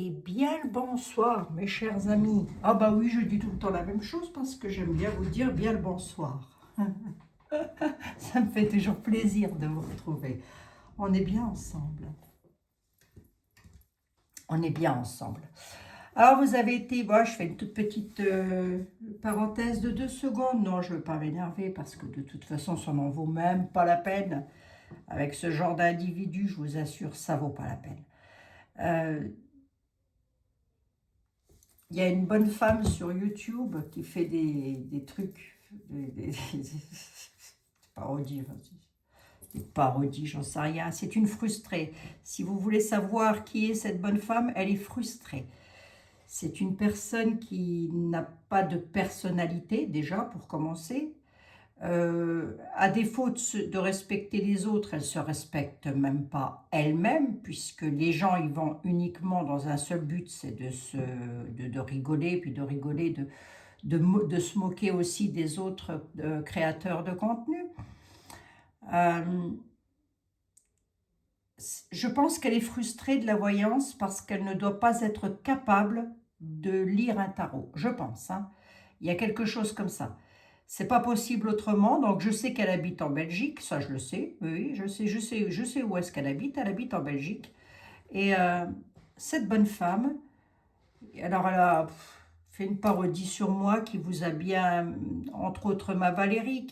Et bien le bonsoir, mes chers amis. Ah bah oui, je dis tout le temps la même chose parce que j'aime bien vous dire bien le bonsoir. Ça me fait toujours plaisir de vous retrouver. On est bien ensemble. On est bien ensemble. Alors vous avez été, moi je fais une toute petite parenthèse de 2 secondes. Non, je ne veux pas m'énerver parce que de toute façon, ça n'en vaut même pas la peine. Avec ce genre d'individu, je vous assure, ça vaut pas la peine. Il y a une bonne femme sur YouTube qui fait des trucs, des parodies, des parodies, j'en sais rien. C'est une frustrée. Si vous voulez savoir qui est cette bonne femme, elle est frustrée. C'est une personne qui n'a pas de personnalité, déjà, pour commencer. À défaut de respecter les autres, elle ne se respecte même pas elle-même, puisque les gens y vont uniquement dans un seul but, c'est de rigoler, puis de rigoler, de se moquer aussi des autres créateurs de contenu. Je pense qu'elle est frustrée de la voyance parce qu'elle ne doit pas être capable de lire un tarot. Je pense, hein. Il y a quelque chose comme ça. C'est pas possible autrement. Donc je sais qu'elle habite en Belgique, ça je le sais. Oui, je sais où est-ce qu'elle habite. Elle habite en Belgique. Et cette bonne femme, alors elle a fait une parodie sur moi qui vous a bien, entre autres ma Valérie,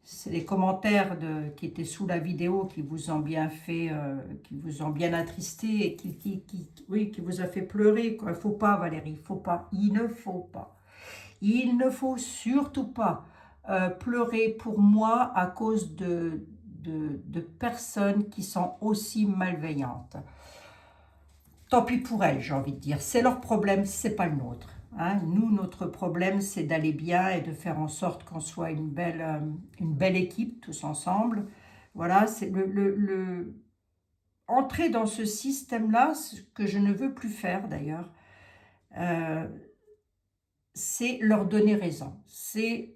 c'est les commentaires qui étaient sous la vidéo qui vous ont bien fait, qui vous ont bien attristé et oui, qui vous a fait pleurer. Il ne faut pas, Valérie, il faut pas, il ne faut pas. Il ne faut surtout pas pleurer pour moi à cause de personnes qui sont aussi malveillantes. Tant pis pour elles, j'ai envie de dire. C'est leur problème, c'est pas le nôtre. Hein. Nous, notre problème, c'est d'aller bien et de faire en sorte qu'on soit une belle équipe, tous ensemble. Voilà, c'est entrer dans ce système-là, ce que je ne veux plus faire d'ailleurs, euh, c'est leur donner raison. C'est,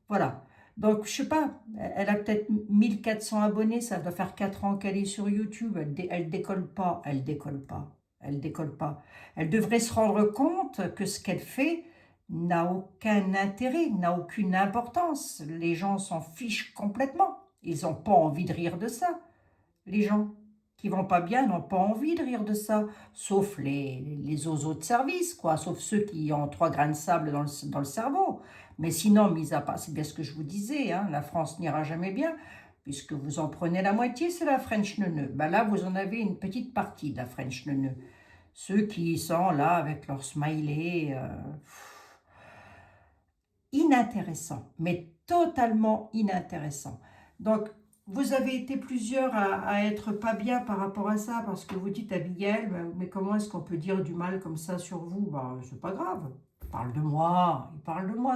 voilà. Donc, je sais pas, elle a peut-être 1400 abonnés, ça doit faire 4 ans qu'elle est sur YouTube, elle décolle pas, elle décolle pas, elle décolle pas. Elle devrait se rendre compte que ce qu'elle fait n'a aucun intérêt, n'a aucune importance. Les gens s'en fichent complètement. Ils n'ont pas envie de rire de ça, les gens qui vont pas bien n'ont pas envie de rire de ça, sauf les oiseaux de service, quoi, sauf ceux qui ont 3 grains de sable dans le cerveau. Mais sinon, mis à part, c'est bien ce que je vous disais, hein, la France n'ira jamais bien, puisque vous en prenez la moitié, c'est la French neuneu. Ben là, vous en avez une petite partie de la French neuneu. Ceux qui sont là avec leur smiley, inintéressant, mais totalement inintéressant. Donc, vous avez été plusieurs à être pas bien par rapport à ça, parce que vous dites, Abigail, mais comment est-ce qu'on peut dire du mal comme ça sur vous? Ben, c'est pas grave. Ils parlent de moi,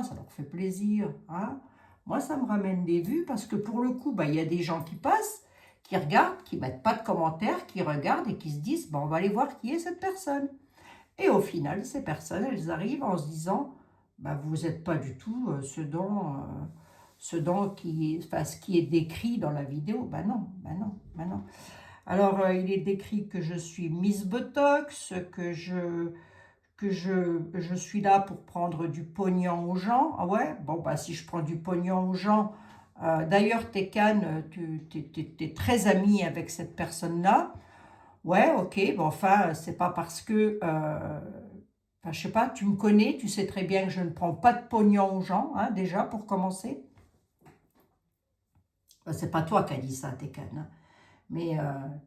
ça leur fait plaisir. Hein. Moi, ça me ramène des vues, parce que pour le coup, ben, il y a des gens qui passent, qui regardent, qui mettent pas de commentaires, qui regardent et qui se disent, ben, on va aller voir qui est cette personne. Et au final, ces personnes, elles arrivent en se disant, bah, vous n'êtes pas du tout ce qui est décrit dans la vidéo. Ben non, ben non, ben non. Alors, il est décrit que je suis Miss Botox, que je suis là pour prendre du pognon aux gens. Ah ouais, bon, bah, si je prends du pognon aux gens, d'ailleurs, Tekan, tu es très ami avec cette personne-là. Ouais, ok, bon, enfin, c'est pas parce que, enfin, je sais pas, tu me connais, tu sais très bien que je ne prends pas de pognon aux gens, hein, déjà, pour commencer. C'est pas toi qui as dit ça, Tekan, hein, mais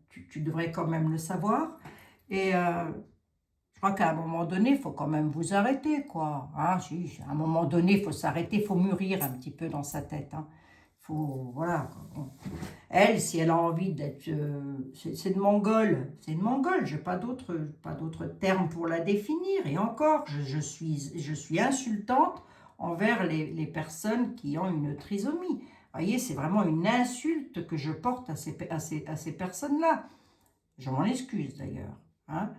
tu devrais quand même le savoir. Et je crois qu'à un moment donné, il faut quand même vous arrêter, quoi. Hein, si, à un moment donné, il faut s'arrêter, il faut mûrir un petit peu dans sa tête, hein. Faut, voilà, quoi. Elle, si elle a envie d'être... c'est une mongole. C'est une mongole. Je n'ai pas d'autre terme pour la définir. Et encore, je suis insultante envers les personnes qui ont une trisomie. Vous voyez, c'est vraiment une insulte que je porte à ces personnes-là. Je m'en excuse d'ailleurs. Hein,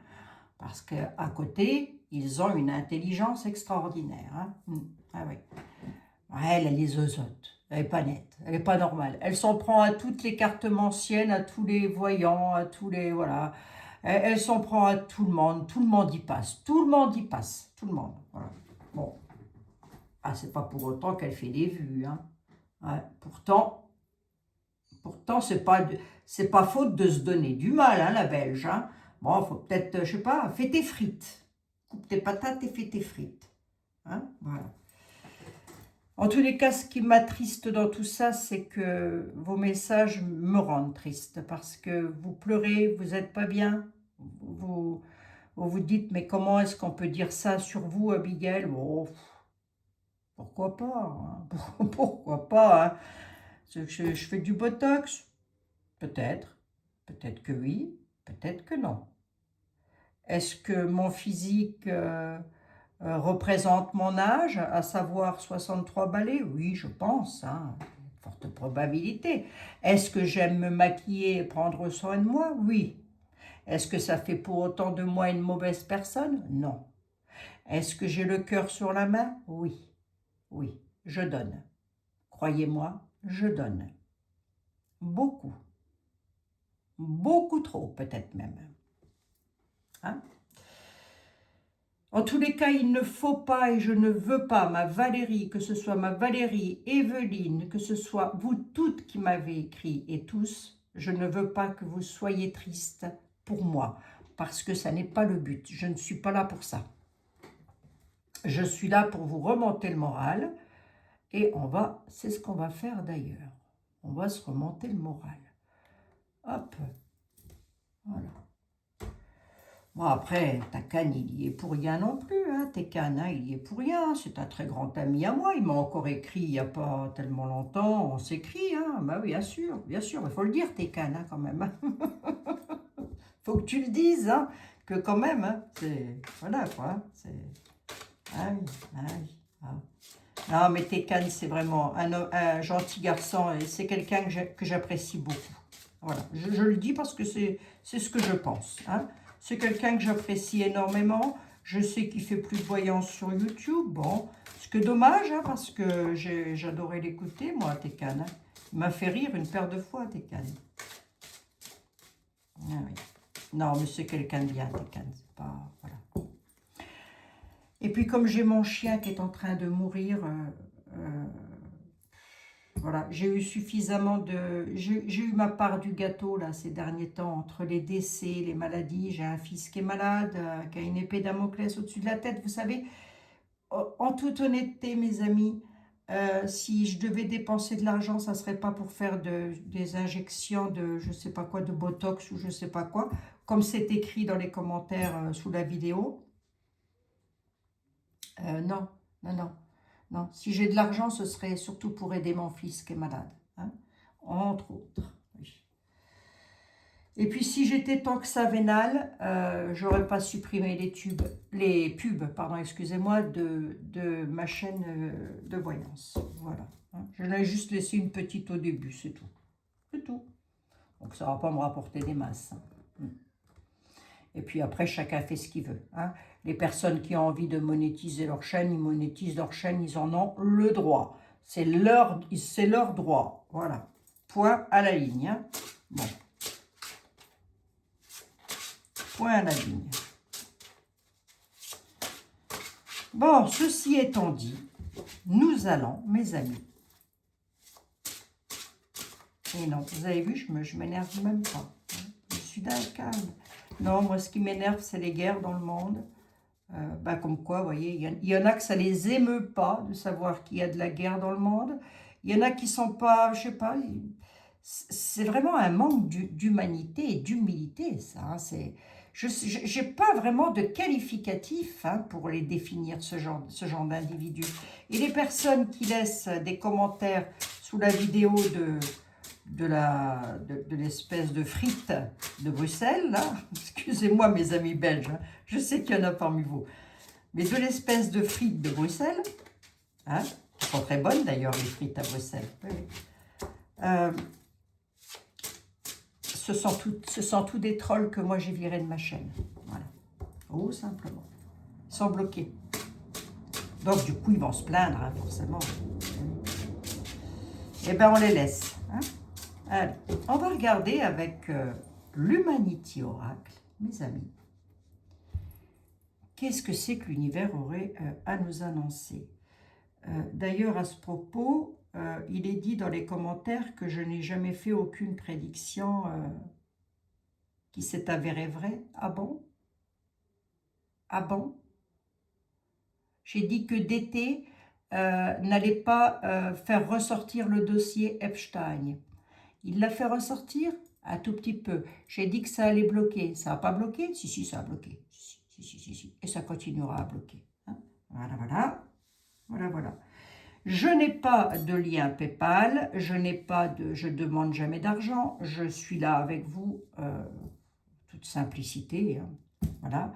parce qu'à côté, ils ont une intelligence extraordinaire. Hein. Ah oui. Elle est zozote. Elle n'est pas nette, elle n'est pas normale. Elle s'en prend à toutes les cartes manciennes, à tous les voyants, à tous les... Voilà. Elle s'en prend à tout le monde y passe, tout le monde y passe, tout le monde. Voilà. Bon, ah, c'est pas pour autant qu'elle fait des vues, hein. Ouais, pourtant c'est pas faute de se donner du mal, hein, la Belge, hein. Bon, faut peut-être, je sais pas, fais tes frites. Coupe tes patates et fais tes frites. Hein, voilà. En tous les cas, ce qui m'attriste dans tout ça, c'est que vos messages me rendent triste parce que vous pleurez, vous n'êtes pas bien. Vous vous dites, mais comment est-ce qu'on peut dire ça sur vous, Abigail? Bon, pourquoi pas, hein. Pourquoi pas, hein. Je fais du botox? Peut-être. Peut-être que oui, peut-être que non. Est-ce que mon physique représente mon âge, à savoir 63 balais? Oui, je pense, hein, forte probabilité. Est-ce que j'aime me maquiller et prendre soin de moi? Oui. Est-ce que ça fait pour autant de moi une mauvaise personne? Non. Est-ce que j'ai le cœur sur la main? Oui. Oui, je donne. Croyez-moi, je donne. Beaucoup. Beaucoup trop, peut-être même. Hein? En tous les cas, il ne faut pas et je ne veux pas, ma Valérie, que ce soit ma Valérie, Evelyne, que ce soit vous toutes qui m'avez écrit et tous, je ne veux pas que vous soyez tristes pour moi, parce que ça n'est pas le but. Je ne suis pas là pour ça. Je suis là pour vous remonter le moral et c'est ce qu'on va faire d'ailleurs. On va se remonter le moral. Hop, voilà. Bon, après, ta canne, il y est pour rien non plus, hein. Tes cannes, hein, il y est pour rien. C'est un très grand ami à moi. Il m'a encore écrit il n'y a pas tellement longtemps. On s'écrit, hein. Bah oui, bien sûr. Il faut le dire, tes cannes, hein, quand même. Hein. Faut que tu le dises, hein, que quand même, hein, c'est... Voilà, quoi. C'est... Ah oui, ah oui. Ah. Non, mais tes cannes, c'est vraiment un gentil garçon et c'est quelqu'un que j'apprécie beaucoup. Voilà, je le dis parce que c'est ce que je pense, hein. C'est quelqu'un que j'apprécie énormément. Je sais qu'il fait plus de voyance sur YouTube. Bon, ce que dommage, hein, parce que j'adorais l'écouter, moi, Tekan, hein. Il m'a fait rire une paire de fois, Tekan. Ah oui. Non, mais c'est quelqu'un de bien, Tekan. C'est pas... Voilà. Et puis, comme j'ai mon chien qui est en train de mourir... voilà, j'ai eu suffisamment de... J'ai eu ma part du gâteau, là, ces derniers temps, entre les décès, les maladies. J'ai un fils qui est malade, qui a une épée Damoclès au-dessus de la tête. Vous savez, en toute honnêteté, mes amis, si je devais dépenser de l'argent, ça ne serait pas pour faire des injections de, je ne sais pas quoi, de Botox ou je ne sais pas quoi, comme c'est écrit dans les commentaires sous la vidéo. Non, non, non. Non, si j'ai de l'argent, ce serait surtout pour aider mon fils qui est malade, hein, entre autres. Oui. Et puis, si j'étais tant que ça vénale, j'aurais pas supprimé les pubs, pardon, excusez-moi, de ma chaîne de voyance. Voilà. Hein. Je l'ai juste laissé une petite au début, c'est tout. C'est tout. Donc, ça ne va pas me rapporter des masses. Hein. Et puis après, chacun fait ce qu'il veut. Hein. Les personnes qui ont envie de monétiser leur chaîne, ils monétisent leur chaîne, ils en ont le droit. C'est leur droit. Voilà. Point à la ligne. Hein. Bon. Point à la ligne. Bon, ceci étant dit, nous allons, mes amis. Et non, vous avez vu, je m'énerve même pas. Hein. Je suis d'un calme. Non, moi, ce qui m'énerve, c'est les guerres dans le monde. Comme quoi, vous voyez, il y en a que ça les émeut pas de savoir qu'il y a de la guerre dans le monde. Il y en a qui sont pas, je sais pas, c'est vraiment un manque d'humanité et d'humilité, ça. Hein, je n'ai pas vraiment de qualificatif, hein, pour les définir, ce genre d'individus. Et les personnes qui laissent des commentaires sous la vidéo de l'espèce de frite de Bruxelles, là. Excusez-moi mes amis belges, hein. Je sais qu'il y en a parmi vous, mais de l'espèce de frites de Bruxelles, hein, qui sont très bonnes d'ailleurs les frites à Bruxelles, oui. Ce sont tous des trolls que moi j'ai virés de ma chaîne, voilà, tout simplement, ils sont bloqués, donc du coup ils vont se plaindre, hein, forcément, et ben on les laisse, hein. Allez, on va regarder avec l'Humanity Oracle mes amis, qu'est-ce que c'est que l'univers aurait à nous annoncer? D'ailleurs, à ce propos, il est dit dans les commentaires que je n'ai jamais fait aucune prédiction qui s'est avérée vraie. Ah bon? Ah bon? J'ai dit que d'été n'allait pas faire ressortir le dossier Epstein. Il l'a fait ressortir un tout petit peu. J'ai dit que ça allait bloquer. Ça n'a pas bloqué? Si, si, ça a bloqué. Si, si, si, si. Et ça continuera à bloquer. Hein? Voilà, voilà. Voilà, voilà. Je n'ai pas de lien PayPal. Je demande jamais d'argent. Je suis là avec vous, toute simplicité. Hein. Voilà.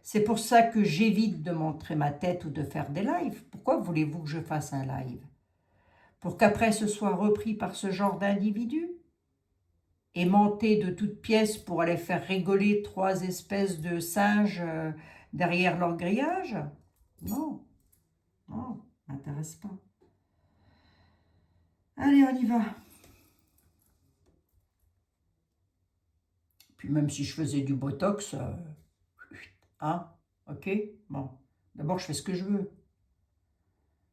C'est pour ça que j'évite de montrer ma tête ou de faire des lives. Pourquoi voulez-vous que je fasse un live? Pour qu'après ce soit repris par ce genre d'individus? Aimantés de toutes pièces pour aller faire rigoler trois espèces de singes derrière leur grillage? Non, non, m'intéresse pas. Allez, on y va. Puis même si je faisais du botox, hein, ok, bon. D'abord, je fais ce que je veux.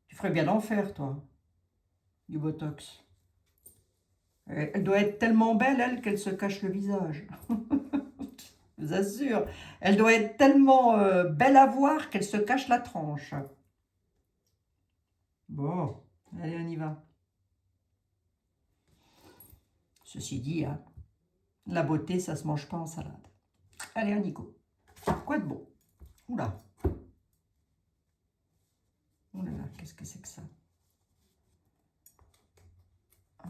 Tu ferais bien d'en faire, toi, du botox. Elle doit être tellement belle, elle, qu'elle se cache le visage. Je vous assure. Elle doit être tellement belle à voir qu'elle se cache la tranche. Bon, allez, on y va. Ceci dit, hein, la beauté, ça se mange pas en salade. Allez, on y go. Quoi de beau? Oula. Oula, qu'est-ce que c'est que ça? Ah.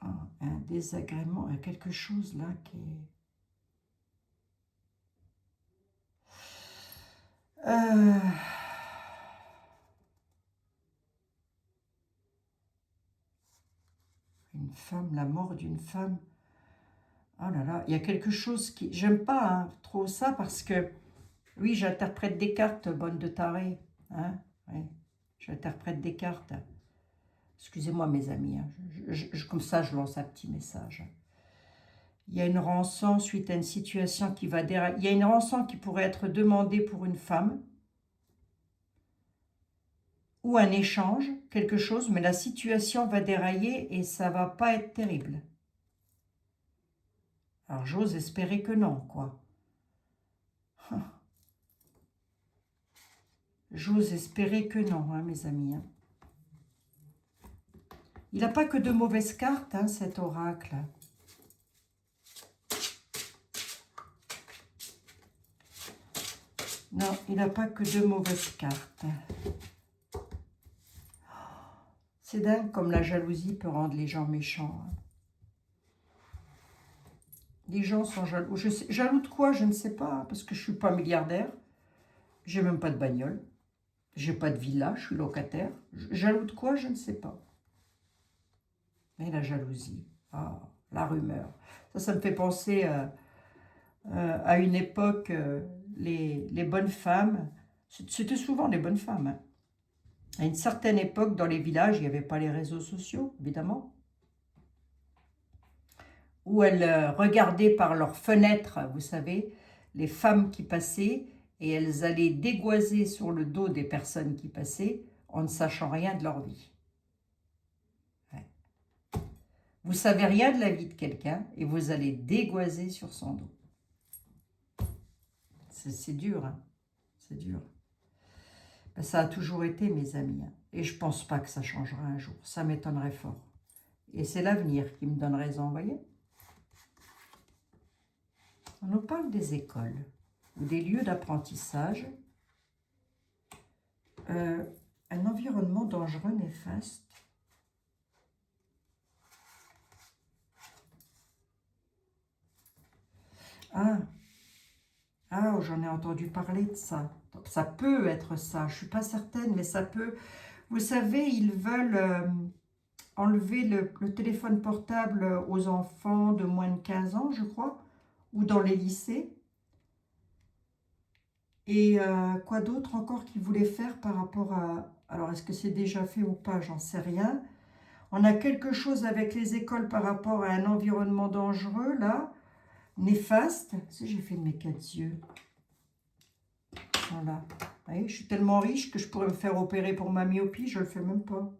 Ah, un désagrément, quelque chose là qui est... Une femme, la mort d'une femme. Oh là là, il y a quelque chose qui... J'aime pas hein, trop ça parce que... Oui, j'interprète des cartes, bonne de tarée. Hein, oui, j'interprète des cartes. Excusez-moi mes amis, hein, comme ça je lance un petit message. Il y a une rançon suite à une situation qui va dérailler. Il y a une rançon qui pourrait être demandée pour une femme ou un échange, quelque chose, mais la situation va dérailler et ça va pas être terrible. Alors j'ose espérer que non, quoi. J'ose espérer que non, hein, mes amis. Hein. Il n'a pas que de mauvaises cartes, hein, cet oracle. Non, il n'a pas que de mauvaises cartes. C'est dingue comme la jalousie peut rendre les gens méchants. Hein. Les gens sont jaloux. Jaloux de quoi? Je ne sais pas, hein, parce que je ne suis pas milliardaire. J'ai même pas de bagnole. J'ai pas de villa, je suis locataire. Jaloux de quoi? Je ne sais pas. Mais la jalousie, ah, la rumeur. Ça me fait penser à une époque, les bonnes femmes, c'était souvent les bonnes femmes. Hein. À une certaine époque, dans les villages, il n'y avait pas les réseaux sociaux, évidemment, où elles regardaient par leurs fenêtres, vous savez, les femmes qui passaient, et elles allaient dégoiser sur le dos des personnes qui passaient, en ne sachant rien de leur vie. Ouais. Vous savez rien de la vie de quelqu'un, et vous allez dégoiser sur son dos. C'est dur, hein. C'est dur. Ben, ça a toujours été, mes amis, hein. Et je ne pense pas que ça changera un jour. Ça m'étonnerait fort. Et c'est l'avenir qui me donne raison, vous voyez. On nous parle des écoles ou des lieux d'apprentissage. Un environnement dangereux, néfaste. Ah, ah, j'en ai entendu parler de ça. Ça peut être ça, je ne suis pas certaine, mais ça peut. Vous savez, ils veulent enlever le téléphone portable aux enfants de moins de 15 ans, je crois, ou dans les lycées. Et quoi d'autre encore qu'ils voulaient faire par rapport à... Alors, est-ce que c'est déjà fait ou pas? J'en sais rien. On a quelque chose avec les écoles par rapport à un environnement dangereux, là, néfaste. Si j'ai fait de mes 4 yeux. Voilà. Vous voyez, je suis tellement riche que je pourrais me faire opérer pour ma myopie, je ne le fais même pas.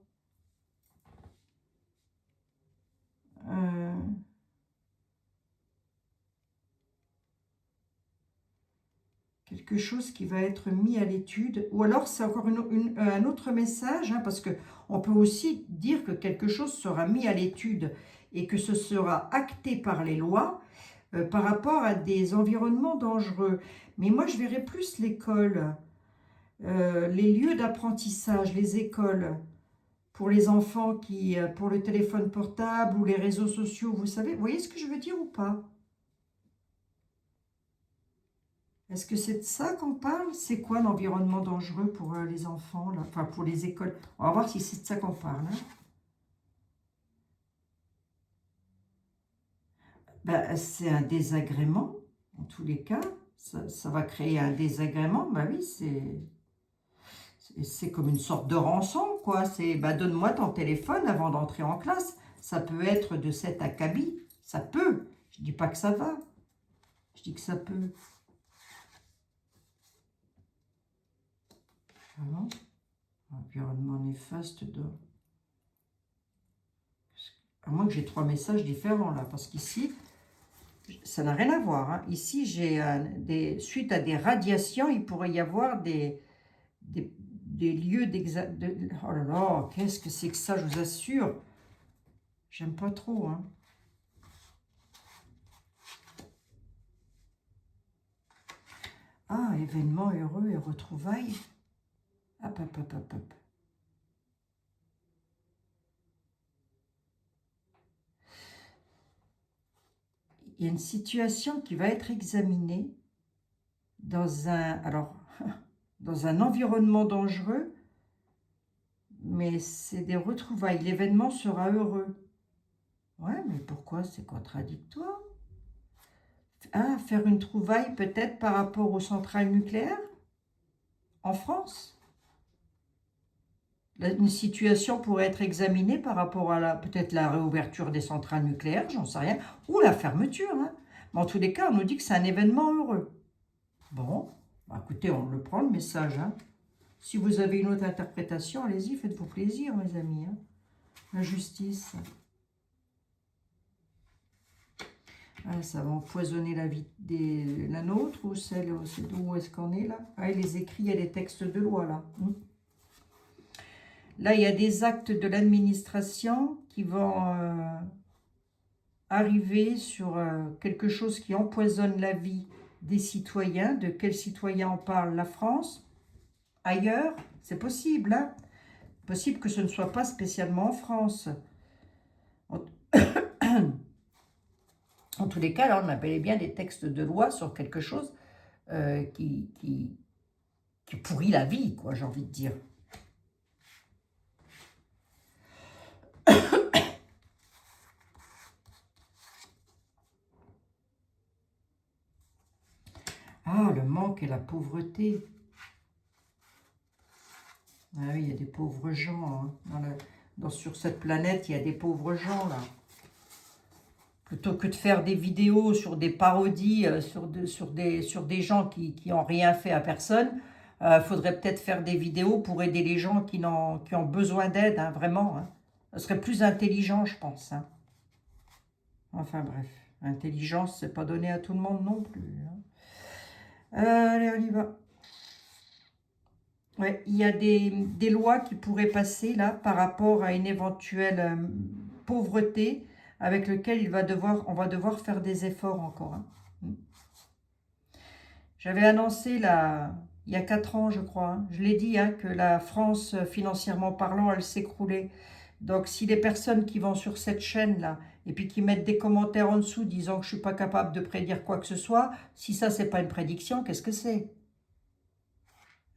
Quelque chose qui va être mis à l'étude. Ou alors c'est encore un autre message, hein, parce qu'on peut aussi dire que quelque chose sera mis à l'étude et que ce sera acté par les lois par rapport à des environnements dangereux. Mais moi, je verrais plus l'école, les lieux d'apprentissage, les écoles, pour les enfants qui, pour le téléphone portable ou les réseaux sociaux, vous savez, vous voyez ce que je veux dire ou pas? Est-ce que c'est de ça qu'on parle? C'est quoi l'environnement dangereux pour les enfants, là? Enfin, pour les écoles? On va voir si c'est de ça qu'on parle, hein. Ben, c'est un désagrément, en tous les cas. Ça va créer un désagrément. Ben oui, c'est comme une sorte de rançon, quoi. C'est, ben, donne-moi ton téléphone avant d'entrer en classe. Ça peut être de cet acabit. Ça peut. Je dis pas que ça va. Je dis que ça peut. Ah non? Environnement néfaste de... À moins que j'ai 3 messages différents, là. Parce qu'ici, ça n'a rien à voir, hein. Ici, j'ai suite à des radiations, il pourrait y avoir des lieux oh là là, qu'est-ce que c'est que ça, je vous assure. J'aime pas trop, hein. Ah, événements heureux et retrouvailles. Hop, hop, hop, hop, hop. Il y a une situation qui va être examinée dans dans un environnement dangereux, mais c'est des retrouvailles. L'événement sera heureux. Ouais, mais pourquoi c'est contradictoire? Ah, faire une trouvaille peut-être par rapport aux centrales nucléaires en France. Une situation pourrait être examinée par rapport à peut-être la réouverture des centrales nucléaires, j'en sais rien, ou la fermeture, hein. Mais en tous les cas, on nous dit que c'est un événement heureux. Bon, bah écoutez, on le prend le message, hein. Si vous avez une autre interprétation, allez-y, faites-vous plaisir, mes amis, hein. La justice. Ah, ça va empoisonner la vie la nôtre ou celle, c'est d'où est-ce qu'on est là? Ah, et les écrits, il y a des textes de loi là. Là, il y a des actes de l'administration qui vont arriver sur quelque chose qui empoisonne la vie des citoyens. De quels citoyens on parle? La France? Ailleurs? C'est possible, hein? Possible que ce ne soit pas spécialement en France. En tous les cas, là, on appelait bien des textes de loi sur quelque chose qui pourrit la vie, quoi, j'ai envie de dire. Ah, le manque et la pauvreté. Ah oui, il y a des pauvres gens, hein. Sur cette planète, il y a des pauvres gens, là. Plutôt que de faire des vidéos sur des parodies, sur des gens qui n'ont rien fait à personne, faudrait peut-être faire des vidéos pour aider les gens qui ont besoin d'aide, hein, vraiment, hein. Ce serait plus intelligent, je pense, hein. Enfin bref, l'intelligence, c'est pas donné à tout le monde non plus, hein. Allez, on y va. Ouais, il y a des lois qui pourraient passer là par rapport à une éventuelle pauvreté avec lequel on va devoir faire des efforts encore, hein. J'avais annoncé il y a 4 ans, je crois, hein, je l'ai dit, hein, que la France, financièrement parlant, elle s'écroulait. Donc, si les personnes qui vont sur cette chaîne-là et puis qui mettent des commentaires en dessous disant que je ne suis pas capable de prédire quoi que ce soit, si ça, c'est pas une prédiction, qu'est-ce que c'est?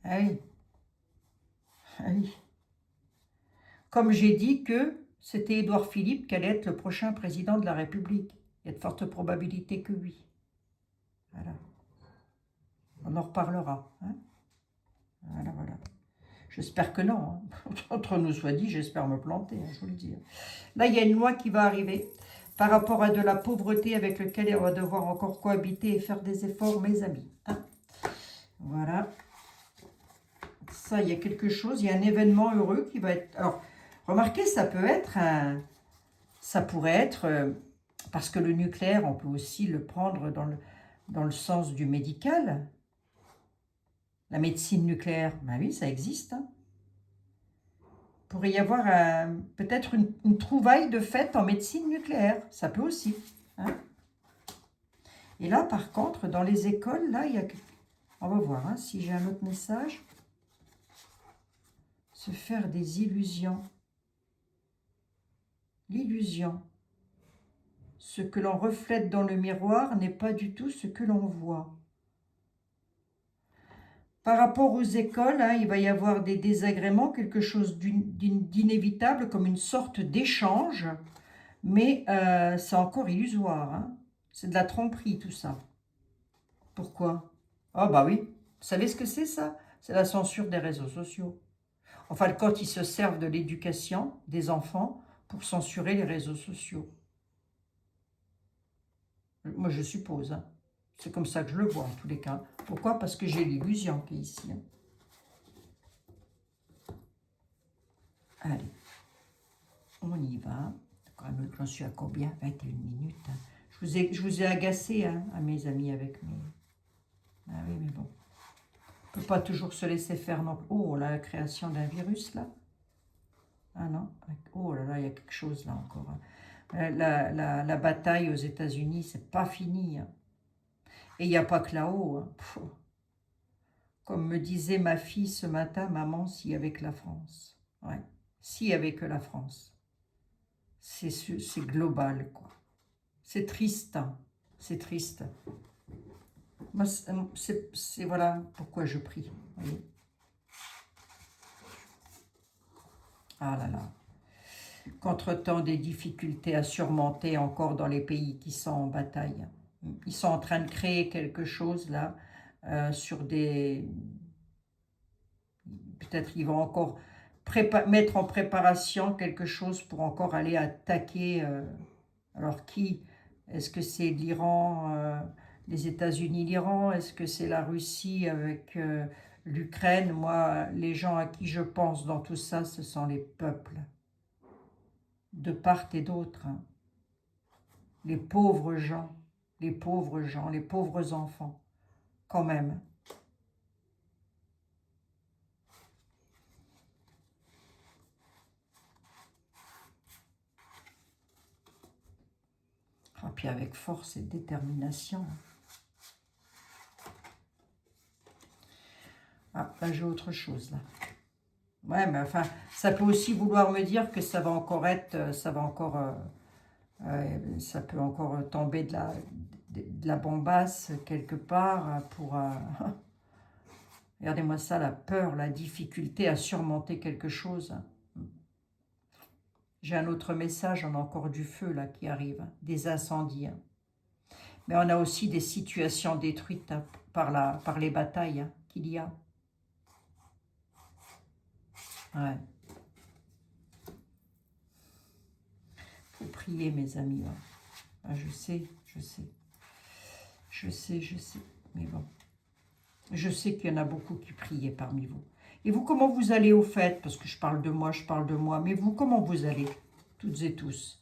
Ah oui, ah oui. Comme j'ai dit que c'était Édouard Philippe qui allait être le prochain président de la République. Il y a de fortes probabilités que oui. Voilà. On en reparlera, hein. Voilà, voilà. J'espère que non. Hein. Entre nous soit dit, j'espère me planter, hein, je vous le dis. Là, il y a une loi qui va arriver par rapport à de la pauvreté avec laquelle on va devoir encore cohabiter et faire des efforts, mes amis. Hein. Voilà. Ça, il y a quelque chose, il y a un événement heureux qui va être... Alors, remarquez, ça peut être un... Ça pourrait être... parce que le nucléaire, on peut aussi le prendre dans le sens du médical. La médecine nucléaire, ben oui, ça existe. Hein. Il pourrait y avoir peut-être une trouvaille de fait en médecine nucléaire. Ça peut aussi. Hein. Et là, par contre, dans les écoles, là, il y a... On va voir hein, si j'ai un autre message. Se faire des illusions. L'illusion. Ce que l'on reflète dans le miroir n'est pas du tout ce que l'on voit. Par rapport aux écoles, hein, il va y avoir des désagréments, quelque chose d'inévitable, comme une sorte d'échange, mais c'est encore illusoire. Hein. C'est de la tromperie, tout ça. Pourquoi? Ah bah oui, vous savez ce que c'est ça? C'est la censure des réseaux sociaux. Enfin, quand ils se servent de l'éducation des enfants pour censurer les réseaux sociaux. Moi, je suppose. Hein. C'est comme ça que je le vois, en tous les cas. Pourquoi? Parce que j'ai l'illusion qui est ici. Hein. Allez, on y va. J'en suis à combien? 21 minutes. Hein. Je vous ai agacé, hein, à mes amis, avec mes... Ah oui, mais bon. On ne peut pas toujours se laisser faire non plus. Oh, là, la création d'un virus, là. Ah non. Oh là là, il y a quelque chose, là, encore. Hein. La bataille aux États-Unis, c'est pas fini. Hein. Et il n'y a pas que là-haut. Hein. Comme me disait ma fille ce matin, maman, si avec la France. Ouais, si avec la France. C'est global, quoi. C'est triste. Hein. C'est triste. Moi, c'est voilà pourquoi je prie. Voyez. Ah là là. Qu'entre-temps, des difficultés à surmonter encore dans les pays qui sont en bataille. Ils sont en train de créer quelque chose, là, sur des... Peut-être ils vont encore mettre en préparation quelque chose pour encore aller attaquer. Alors qui? Est-ce que c'est l'Iran, les États-Unis, l'Iran? Est-ce que c'est la Russie avec l'Ukraine? Moi, les gens à qui je pense dans tout ça, ce sont les peuples. De part et d'autre. Hein. Les pauvres gens, les pauvres gens, les pauvres enfants, quand même. Ah, puis avec force et détermination. Ah, là j'ai autre chose, là. Ouais, mais enfin, ça peut aussi vouloir me dire que ça va encore être, ça va encore, ça peut encore tomber de la bombasse quelque part pour... regardez-moi ça, la peur, la difficulté à surmonter quelque chose. J'ai un autre message, on a encore du feu là qui arrive, des incendies. Hein. Mais on a aussi des situations détruites hein, par les batailles hein, qu'il y a. Ouais. Faut prier, mes amis. Hein. Ah, je sais. Mais bon. Je sais qu'il y en a beaucoup qui priaient parmi vous. Et vous, comment vous allez au fait? Parce que je parle de moi. Mais vous, comment vous allez? Toutes et tous.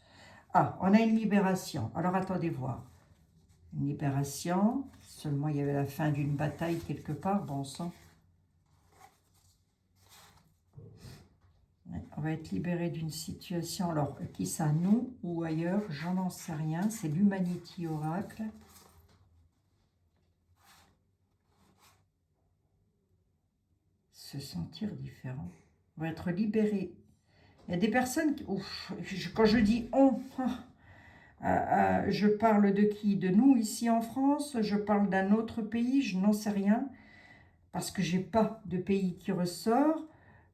Ah, on a une libération. Alors, attendez voir. Une libération. Seulement, il y avait la fin d'une bataille quelque part. Bon sang. On va être libéré d'une situation. Alors, qui ça, nous ou ailleurs? J'en sais rien. C'est l'Humanity Oracle. Se sentir différent. On va être libéré. Il y a des personnes qui... Ouf, quand je dis on, je parle de qui? De nous ici en France? Je parle d'un autre pays? Je n'en sais rien. Parce que j'ai pas de pays qui ressort.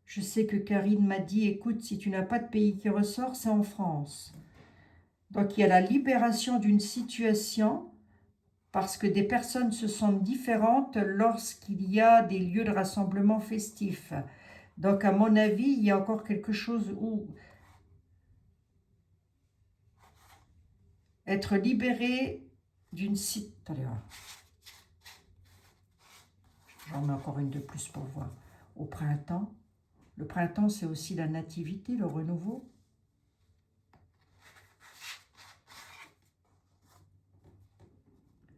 Je sais que Karine m'a dit, écoute, si tu n'as pas de pays qui ressort, c'est en France. Donc il y a la libération d'une situation parce que des personnes se sentent différentes lorsqu'il y a des lieux de rassemblement festifs. Donc, à mon avis, il y a encore quelque chose où être libéré d'une situation... Attendez, j'en mets encore une de plus pour voir. Au printemps. Le printemps, c'est aussi la nativité, le renouveau.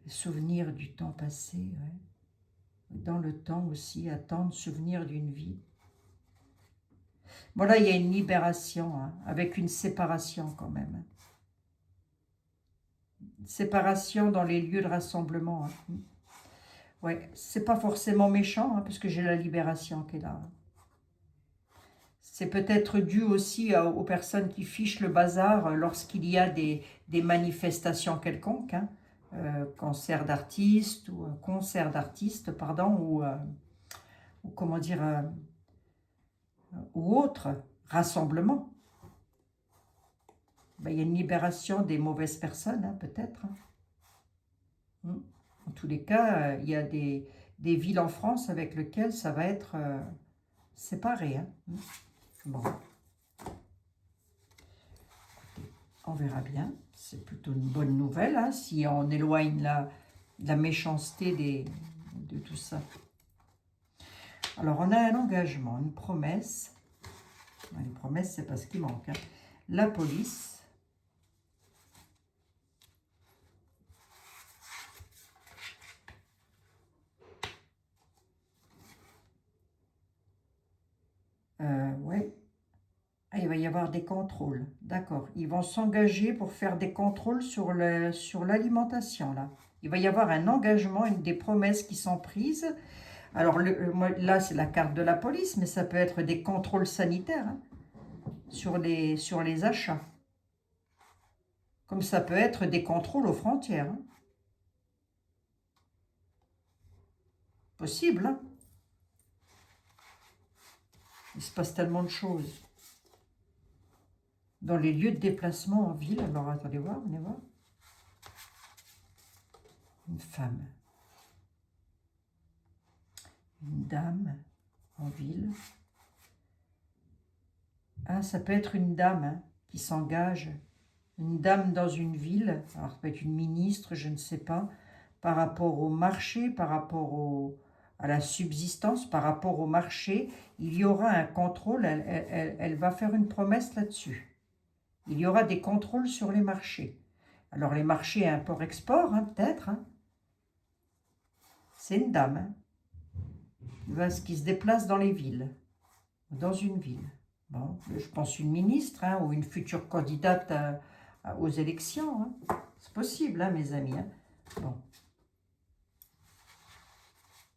Les souvenirs du temps passé, ouais. Dans le temps aussi, attendre, souvenir d'une vie. Bon, là, il y a une libération, hein, avec une séparation quand même. Séparation dans les lieux de rassemblement. Hein. Ouais, c'est pas forcément méchant, hein, parce que j'ai la libération qui est là. C'est peut-être dû aussi aux personnes qui fichent le bazar lorsqu'il y a des manifestations quelconques, hein, concert d'artistes ou concert d'artistes, pardon, ou comment dire, ou autre rassemblement. Ben, il y a une libération des mauvaises personnes, hein, peut-être. Hein. En tous les cas, il y a des villes en France avec lesquelles ça va être séparé. Hein. Bon, on verra bien. C'est plutôt une bonne nouvelle, hein, si on éloigne la méchanceté de tout ça. Alors, on a un engagement, une promesse. Une promesse, c'est pas ce qui manque. Hein. La police. Ouais. Ah, il va y avoir des contrôles. D'accord. Ils vont s'engager pour faire des contrôles sur l'alimentation, là. Il va y avoir un engagement, des promesses qui sont prises. Alors, là, c'est la carte de la police, mais ça peut être des contrôles sanitaires, hein, sur les achats. Comme ça peut être des contrôles aux frontières. Hein. Possible, hein. Il se passe tellement de choses. Dans les lieux de déplacement en ville, alors attendez voir, venez voir. Une femme. Une dame en ville. Ah, ça peut être une dame, hein, qui s'engage. Une dame dans une ville, alors ça peut être une ministre, je ne sais pas, par rapport au marché, par rapport à la subsistance, par rapport au marché, il y aura un contrôle, elle va faire une promesse là-dessus. Il y aura des contrôles sur les marchés. Alors les marchés import-export, hein, peut-être. Hein. C'est une dame, hein, qui se déplace dans les villes, dans une ville. Bon, je pense une ministre, hein, ou une future candidate aux élections. Hein. C'est possible, hein, mes amis. Hein. Bon.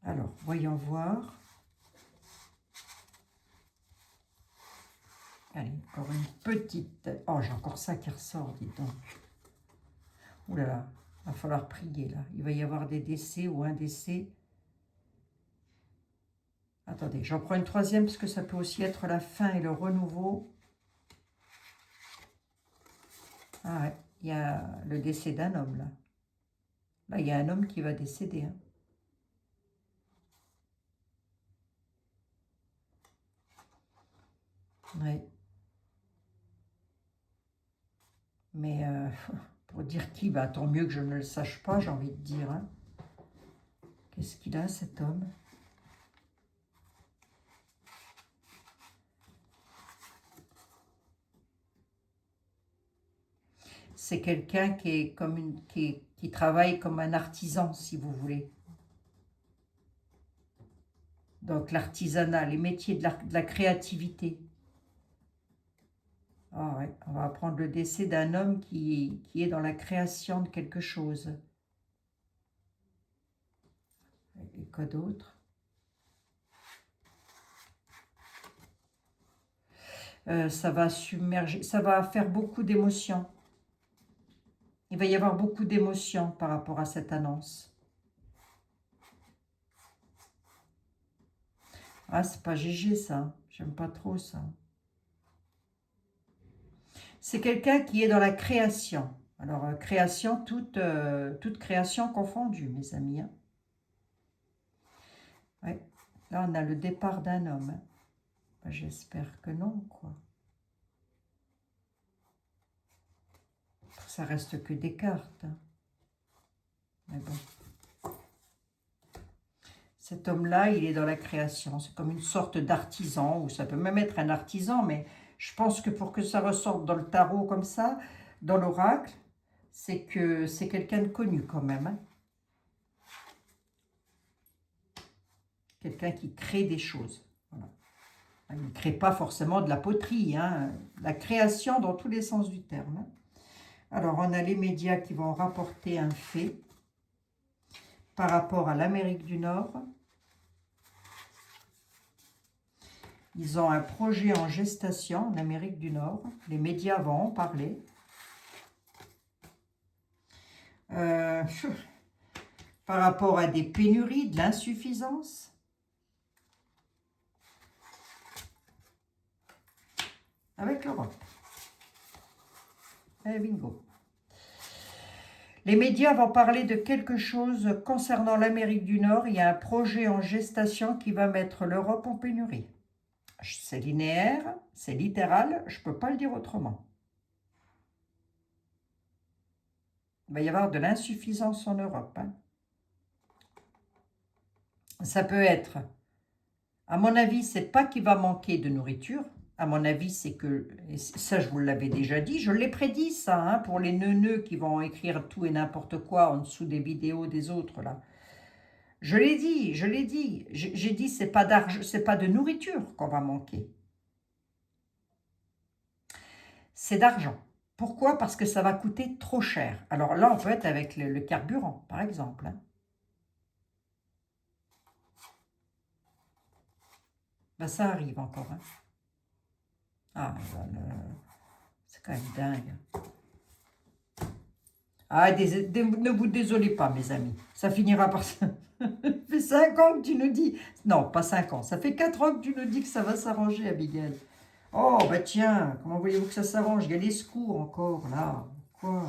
Alors, voyons voir. Allez, encore une petite... Oh, j'ai encore ça qui ressort, dis donc. Ouh là là, il va falloir prier, là. Il va y avoir des décès ou un décès. Attendez, j'en prends une troisième, parce que ça peut aussi être la fin et le renouveau. Ah ouais, il y a le décès d'un homme, là. Là, il y a un homme qui va décéder, hein. Oui. Mais pour dire qui, bah, tant mieux que je ne le sache pas, j'ai envie de dire. Hein. Qu'est-ce qu'il a, cet homme? C'est quelqu'un qui est comme qui travaille comme un artisan, si vous voulez. Donc l'artisanat, les métiers de la créativité. Ah ouais, on va apprendre le décès d'un homme qui est dans la création de quelque chose. Et quoi d'autre? Ça va submerger, ça va faire beaucoup d'émotions. Il va y avoir beaucoup d'émotions par rapport à cette annonce. Ah, c'est pas GG ça. J'aime pas trop ça. C'est quelqu'un qui est dans la création. Alors, création, toute création confondue, mes amis. Hein. Ouais. Là, on a le départ d'un homme. Ben, j'espère que non, quoi. Ça reste que des cartes. Hein. Mais bon. Cet homme-là, il est dans la création. C'est comme une sorte d'artisan, ou ça peut même être un artisan, mais je pense que pour que ça ressorte dans le tarot comme ça, dans l'oracle, c'est que c'est quelqu'un de connu quand même. Hein. Quelqu'un qui crée des choses. Voilà. Il ne crée pas forcément de la poterie, hein. La création dans tous les sens du terme. Hein. Alors, on a les médias qui vont rapporter un fait par rapport à l'Amérique du Nord. Ils ont un projet en gestation en Amérique du Nord. Les médias vont en parler. Par rapport à des pénuries, de l'insuffisance. Avec l'Europe. Et bingo. Les médias vont parler de quelque chose concernant l'Amérique du Nord. Il y a un projet en gestation qui va mettre l'Europe en pénurie. C'est linéaire, c'est littéral, je ne peux pas le dire autrement. Il va y avoir de l'insuffisance en Europe. Hein. Ça peut être, à mon avis, c'est pas qu'il va manquer de nourriture. À mon avis, c'est que, et ça je vous l'avais déjà dit, je l'ai prédit ça, hein, pour les neuneux qui vont écrire tout et n'importe quoi en dessous des vidéos des autres là. Je l'ai dit, j'ai dit c'est pas d'argent, c'est pas de nourriture qu'on va manquer. C'est d'argent. Pourquoi? Parce que ça va coûter trop cher. Alors là, on peut être avec le carburant, par exemple. Hein. Ben, ça arrive encore. Hein. Ah, c'est quand même dingue. Ah, ne vous désolez pas, mes amis. Ça finira par ça. Ça fait 5 ans que tu nous dis... Non, pas 5 ans. Ça fait 4 ans que tu nous dis que ça va s'arranger, Abigail. Oh, bah tiens, comment voulez-vous que ça s'arrange? Il y a les secours encore, là. Quoi?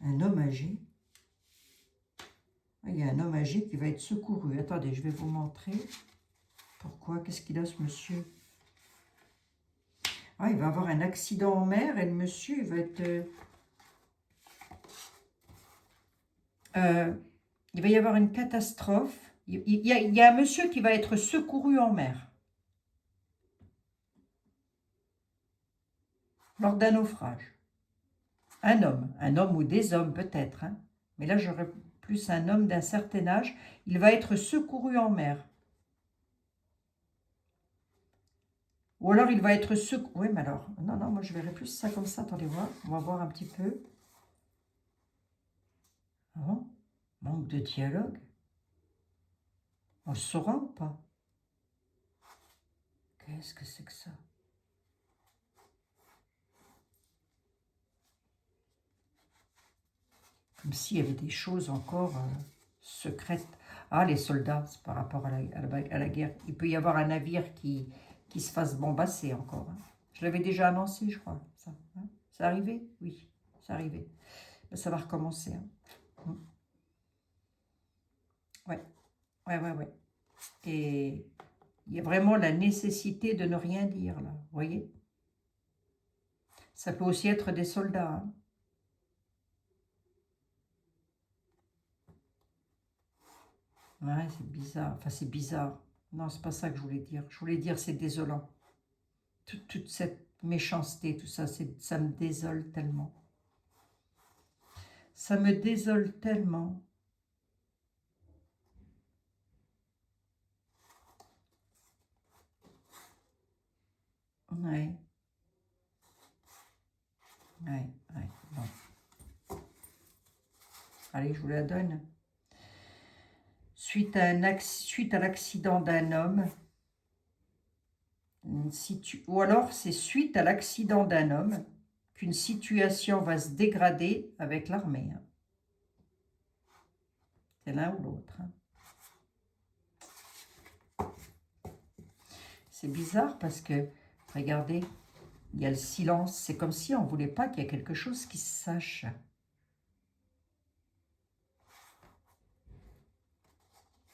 Un homme âgé? Il y a un homme âgé qui va être secouru. Attendez, je vais vous montrer. Pourquoi? Qu'est-ce qu'il a, ce monsieur? Ah, il va avoir un accident en mer et le monsieur, il va être... il va y avoir une catastrophe. Il y a un monsieur qui va être secouru en mer. Lors d'un naufrage. Un homme ou des hommes peut-être. Hein. Mais là, j'aurais plus un homme d'un certain âge. Il va être secouru en mer. Ou alors il va être secouru... Oui, mais alors... Non, non, moi je verrais plus ça comme ça. Attendez voir. On va voir un petit peu. Oh, manque de dialogue. On le saura ou pas? Qu'est-ce que c'est que ça? Comme s'il y avait des choses encore secrètes. Ah, les soldats, c'est par rapport à la guerre. Il peut y avoir un navire qui se fasse bombasser encore. Hein. Je l'avais déjà annoncé, je crois. Ça, hein. C'est arrivé? Oui, c'est arrivé. Ben, ça va recommencer. Hein. Ouais, ouais. Et il y a vraiment la nécessité de ne rien dire, là. Vous voyez? Ça peut aussi être des soldats. Hein. Ouais, c'est bizarre. Enfin, c'est bizarre. Non, c'est pas ça que je voulais dire. Je voulais dire c'est désolant. Toute cette méchanceté, tout ça, ça me désole tellement. Ça me désole tellement. Ouais. Bon. Allez, je vous la donne. Suite à l'accident d'un homme, ou alors c'est suite à l'accident d'un homme qu'une situation va se dégrader avec l'armée. Hein. C'est l'un ou l'autre. Hein. C'est bizarre parce que, regardez, il y a le silence. C'est comme si on ne voulait pas qu'il y ait quelque chose qui se sache.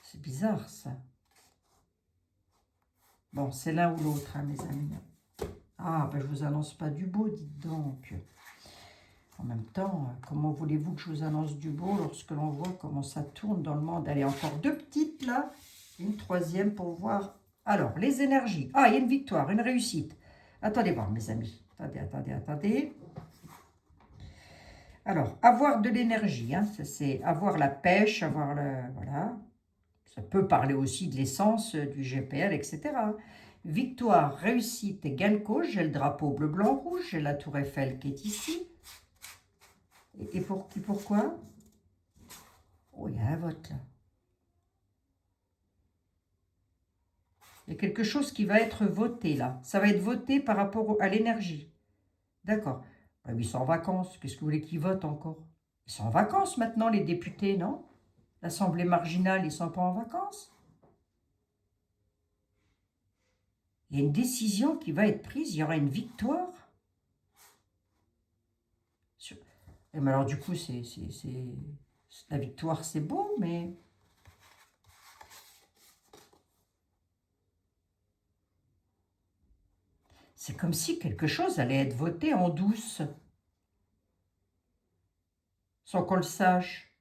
C'est bizarre, ça. Bon, c'est l'un ou l'autre, hein, mes amis. Ah, ben je vous annonce pas du beau, dites donc. En même temps, comment voulez-vous que je vous annonce du beau lorsque l'on voit comment ça tourne dans le monde? Allez, encore deux petites là, une troisième pour voir. Alors, les énergies. Ah, il y a une victoire, une réussite. Attendez voir, mes amis. Attendez, attendez, attendez. Alors, avoir de l'énergie, hein, c'est avoir la pêche, avoir le... Voilà. Ça peut parler aussi de l'essence, du GPL, etc. Victoire, réussite et gain de cause. J'ai le drapeau bleu, blanc, rouge. J'ai la tour Eiffel qui est ici. Et pourquoi? Oh, il y a un vote là. Il y a quelque chose qui va être voté là. Ça va être voté par rapport à l'énergie. D'accord. Ben, ils sont en vacances. Qu'est-ce que vous voulez qu'ils votent encore? Ils sont en vacances maintenant, les députés, non? L'Assemblée marginale, ils ne sont pas en vacances. Il y a une décision qui va être prise. Il y aura une victoire. Mais alors du coup, la victoire, c'est beau, mais... C'est comme si quelque chose allait être voté en douce, sans qu'on le sache.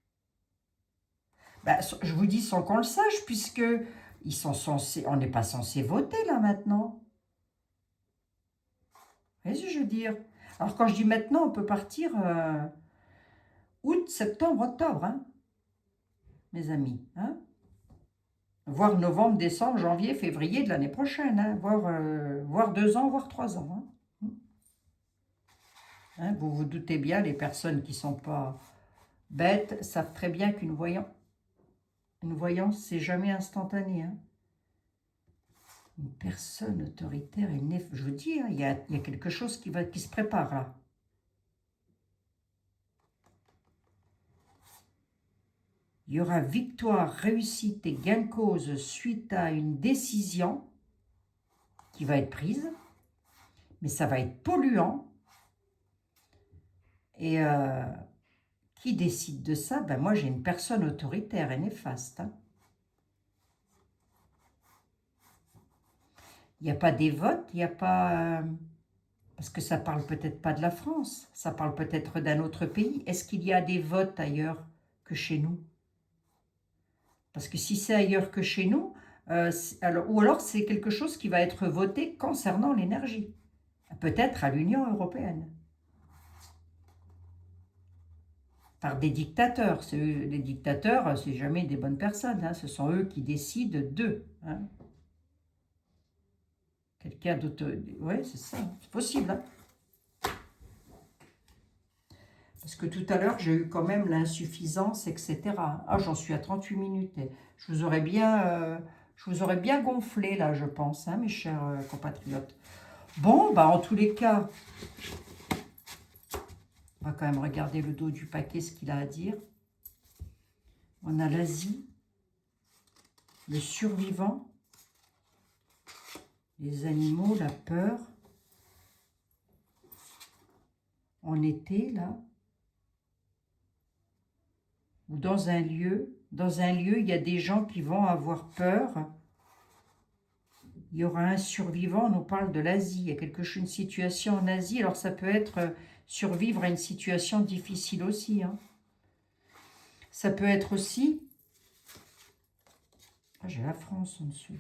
Ben, je vous dis sans qu'on le sache, puisque ils sont censés, on n'est pas censé voter là maintenant. Vous voyez ce que je veux dire? Alors quand je dis maintenant, on peut partir août, septembre, octobre, hein, mes amis. Hein, voire novembre, décembre, janvier, février de l'année prochaine, hein, voire 2 ans, voire 3 ans. Hein. Hein, vous vous doutez bien, les personnes qui ne sont pas bêtes savent très bien une voyance, c'est jamais instantané. Hein. Une personne autoritaire est née, je vous dis, hein, il y a quelque chose qui se prépare là. Il y aura victoire, réussite et gain de cause suite à une décision qui va être prise, mais ça va être polluant. Et qui décide de ça? Ben moi, j'ai une personne autoritaire et néfaste. Hein. Il n'y a pas des votes, il n'y a pas... parce que ça parle peut-être pas de la France, ça parle peut-être d'un autre pays. Est-ce qu'il y a des votes ailleurs que chez nous? Parce que si c'est ailleurs que chez nous, ou alors c'est quelque chose qui va être voté concernant l'énergie. Peut-être à l'Union européenne. Par des dictateurs. Les dictateurs, c'est jamais des bonnes personnes. Hein. Ce sont eux qui décident d'eux. Hein. Quelqu'un d'autre... Oui, c'est ça. C'est possible. Hein. Parce que tout à l'heure, j'ai eu quand même l'insuffisance, etc. Ah, j'en suis à 38 minutes. Et je vous aurais bien gonflé, là, je pense, hein, mes chers compatriotes. Bon, bah, en tous les cas, on va quand même regarder le dos du paquet, ce qu'il a à dire. On a l'Asie, le survivant, les animaux, la peur. En été, là, ou dans un lieu, il y a des gens qui vont avoir peur. Il y aura un survivant, on nous parle de l'Asie, il y a une situation en Asie, alors ça peut être survivre à une situation difficile aussi. Hein. Ça peut être aussi... Ah, j'ai la France en dessous.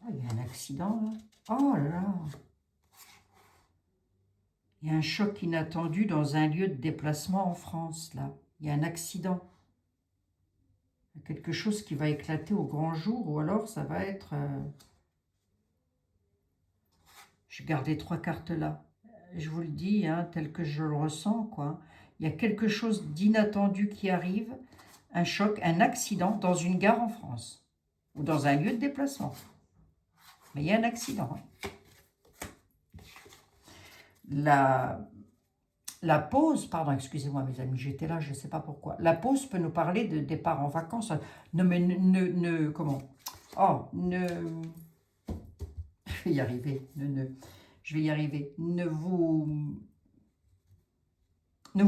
Ah, il y a un accident là. Oh là là. Il y a un choc inattendu dans un lieu de déplacement en France là. Il y a un accident. Il y a quelque chose qui va éclater au grand jour ou alors ça va être... Je garde les 3 cartes là. Je vous le dis, hein, tel que je le ressens, quoi. Il y a quelque chose d'inattendu qui arrive, un choc, un accident dans une gare en France ou dans un lieu de déplacement. Mais il y a un accident. Hein. La pause, pardon, excusez-moi mes amis, j'étais là, je ne sais pas pourquoi. La pause peut nous parler de départ en vacances. Comment? Oh, je vais y arriver. Je vais y arriver. Ne vous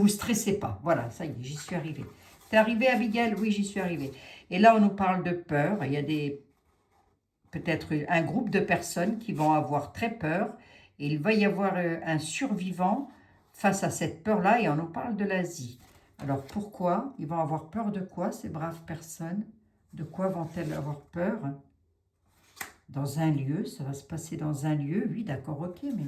stressez pas. Voilà, ça y est, j'y suis arrivée. T'es arrivé, Abigail? Oui, j'y suis arrivée. Et là, on nous parle de peur. Il y a peut-être un groupe de personnes qui vont avoir très peur. Et il va y avoir un survivant face à cette peur-là. Et on nous parle de l'Asie. Alors, pourquoi? Ils vont avoir peur de quoi, ces braves personnes? De quoi vont-elles avoir peur? Dans un lieu, ça va se passer dans un lieu. Oui, d'accord, ok, mais...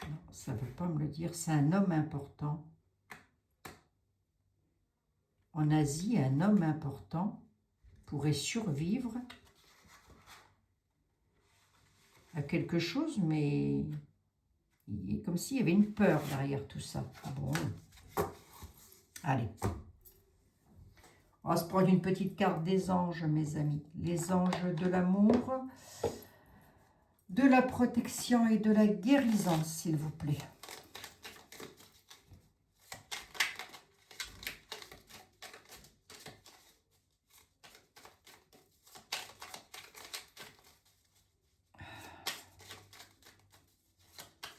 Non, ça ne veut pas me le dire. C'est un homme important. En Asie, un homme important pourrait survivre à quelque chose, mais il est comme s'il y avait une peur derrière tout ça. Bon, allez. On va se prendre une petite carte des anges, mes amis. Les anges de l'amour, de la protection et de la guérison, s'il vous plaît.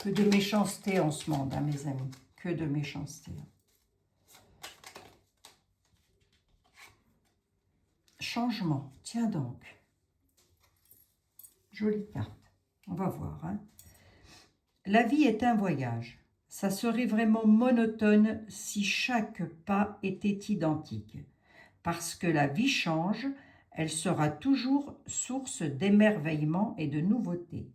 Que de méchanceté en ce monde, hein, mes amis. Que de méchanceté. Changement. Tiens donc. Jolie carte. On va voir. Hein. La vie est un voyage. Ça serait vraiment monotone si chaque pas était identique. Parce que la vie change, elle sera toujours source d'émerveillement et de nouveauté.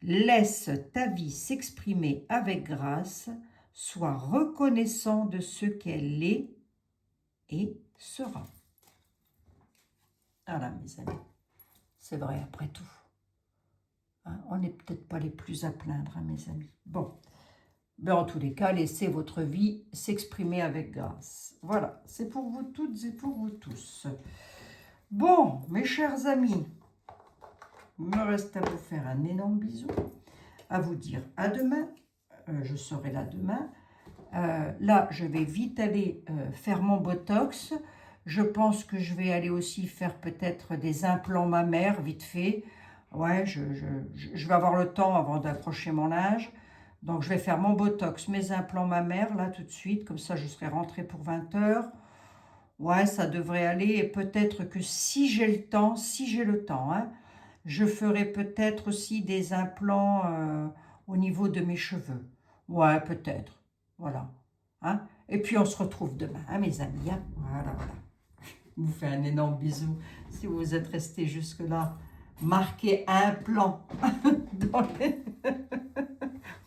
Laisse ta vie s'exprimer avec grâce, sois reconnaissant de ce qu'elle est et sera. Voilà, mes amis, c'est vrai après tout. Hein, on n'est peut-être pas les plus à plaindre, hein, mes amis. Bon, mais en tous les cas, laissez votre vie s'exprimer avec grâce. Voilà, c'est pour vous toutes et pour vous tous. Bon, mes chers amis, il me reste à vous faire un énorme bisou, à vous dire à demain. Je serai là demain. Là, je vais vite aller faire mon botox. Je pense que je vais aller aussi faire peut-être des implants mammaires, vite fait. Ouais, je vais avoir le temps avant d'accrocher mon linge. Donc, je vais faire mon botox, mes implants mammaires, là, tout de suite. Comme ça, je serai rentrée pour 20 h. Ouais, ça devrait aller. Et peut-être que si j'ai le temps, hein, je ferai peut-être aussi des implants au niveau de mes cheveux. Ouais, peut-être. Voilà. Hein? Et puis, on se retrouve demain, hein, mes amis. Hein? Voilà, voilà. Je vous fais un énorme bisou. Si vous êtes restés jusque-là, marquez implant dans les...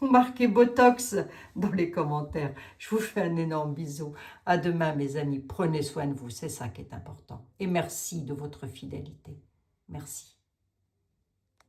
marquez Botox dans les commentaires. Je vous fais un énorme bisou. À demain, mes amis. Prenez soin de vous. C'est ça qui est important. Et merci de votre fidélité. Merci.